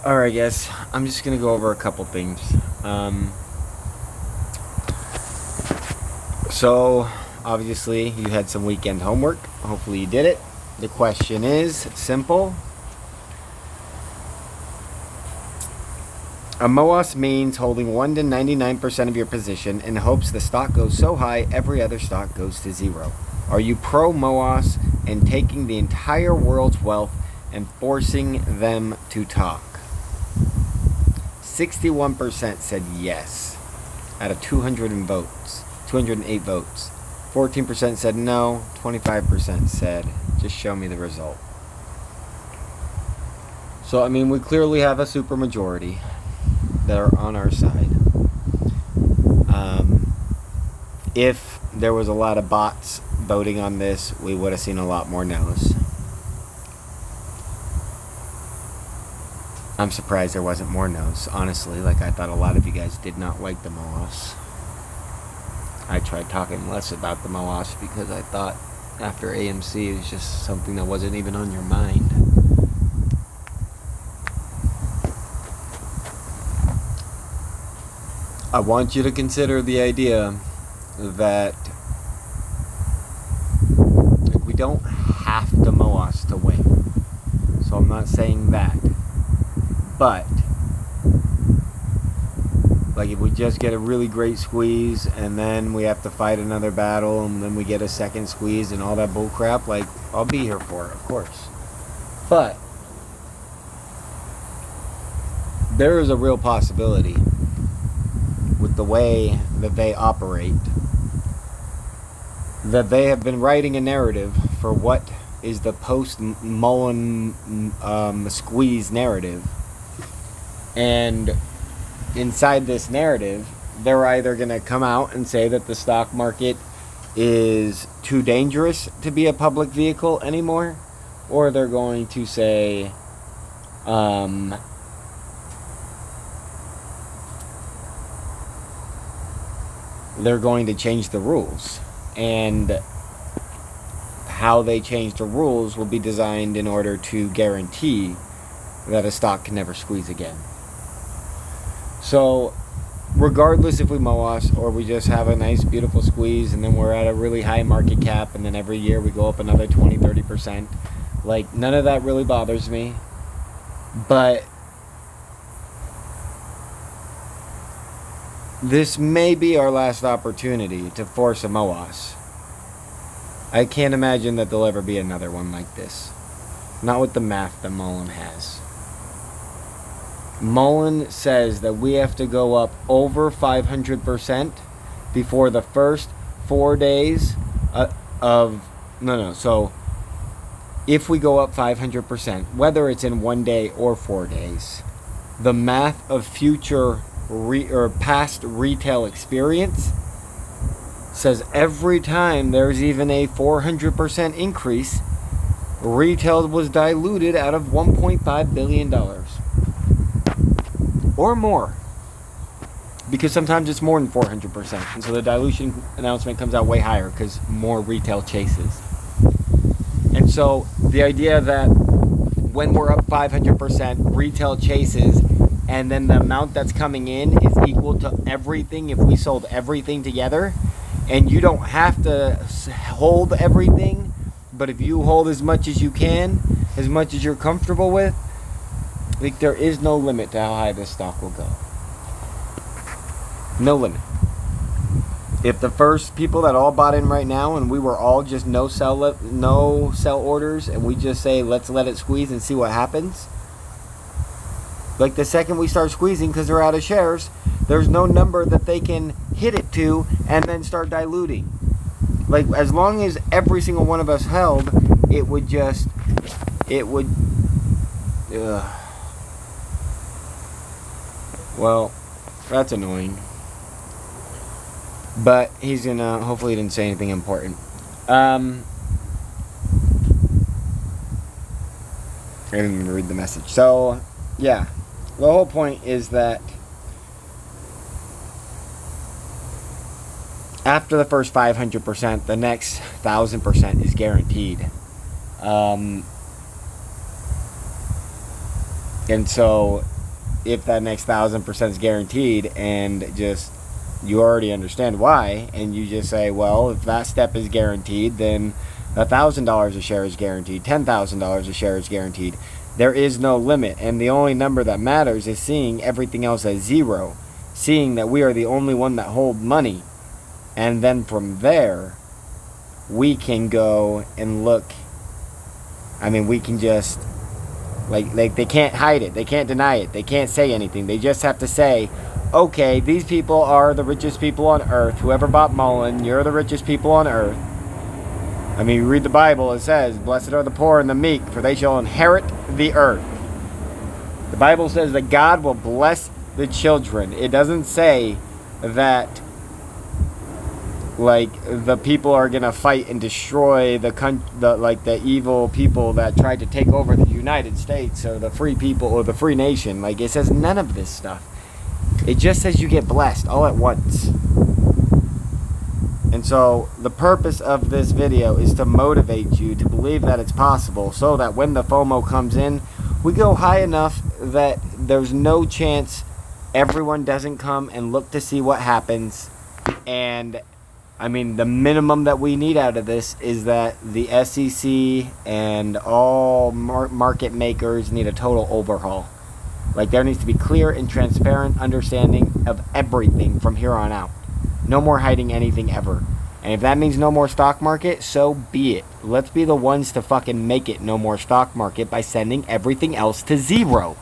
Alright guys, I'm just going to go over a couple things. So, obviously, you had some weekend homework. Hopefully you did it. The question is simple. A MOAS means holding 1 to 99% of your position in hopes the stock goes so high every other stock goes to zero. Are you pro MOAS and taking the entire world's wealth and forcing them to talk? 61% said yes out of 208 votes. 14% said no. 25% said just show me the result. So, I mean, we clearly have a supermajority that are on our side. If there was a lot of bots voting on this, we would have seen a lot more no's. I'm surprised there wasn't more no's, honestly. Like, I thought a lot of you guys did not like the MOAS. I tried talking less about the MOAS because I thought after AMC it was just something that wasn't even on your mind. I want you to consider the idea that we don't have to MOAS to win. So I'm not saying that. But like, if we just get a really great squeeze and then we have to fight another battle and then we get a second squeeze and all that bull crap, like, I'll be here for it, of course. But there is a real possibility with the way that they operate that they have been writing a narrative for what is the post-Mullen squeeze narrative. And inside this narrative, they're either going to come out and say that the stock market is too dangerous to be a public vehicle anymore, or they're going to say they're going to change the rules. And how they change the rules will be designed in order to guarantee that a stock can never squeeze again. So, regardless if we MOAS or we just have a nice, beautiful squeeze and then we're at a really high market cap and then every year we go up another 20, 30%, like, none of that really bothers me. But this may be our last opportunity to force a MOAS. I can't imagine that there'll ever be another one like this. Not with the math that Mullen has. Mullen says that we have to go up over 500% before the first 4 days so if we go up 500%, whether it's in 1 day or 4 days, the math of future or past retail experience says every time there's even a 400% increase, retail was diluted out of $1.5 billion. Or more. Because sometimes it's more than 400%. And so the dilution announcement comes out way higher because more retail chases. And so the idea that when we're up 500%, retail chases, and then the amount that's coming in is equal to everything if we sold everything together, and you don't have to hold everything, but if you hold as much as you can, as much as you're comfortable with, like, there is no limit to how high this stock will go. No limit. If the first people that all bought in right now and we were all just no sell orders and we just say let's let it squeeze and see what happens, like, the second we start squeezing because they're out of shares, there's no number that they can hit it to and then start diluting. Like, as long as every single one of us held, it would well, that's annoying. But he's gonna, hopefully he didn't say anything important. I didn't even read the message. So, yeah. The whole point is that after the first 500%, the next 1,000% is guaranteed. And so if that next 1,000% is guaranteed, and just you already understand why, and you just say, well, if that step is guaranteed, then $1,000 a share is guaranteed, $10,000 a share is guaranteed. There is no limit, and the only number that matters is seeing everything else as zero, seeing that we are the only one that hold money, and then from there we can go and look. I mean, we can just like they can't hide it, they can't deny it, they can't say anything. They just have to say, okay, these people are the richest people on earth. Whoever bought Mullen, you're the richest people on earth. I mean, you read the Bible, it says, blessed are the poor and the meek, for they shall inherit the earth. The Bible says that God will bless the children. It doesn't say that, like, the people are going to fight and destroy the evil people that tried to take over the United States or the free people or the free nation. Like, it says none of this stuff. It just says you get blessed all at once. And so the purpose of this video is to motivate you to believe that it's possible, so that when the FOMO comes in, we go high enough that there's no chance everyone doesn't come and look to see what happens. And I mean, the minimum that we need out of this is that the SEC and all market makers need a total overhaul. Like, there needs to be clear and transparent understanding of everything from here on out. No more hiding anything ever. And if that means no more stock market, so be it. Let's be the ones to fucking make it no more stock market by sending everything else to zero.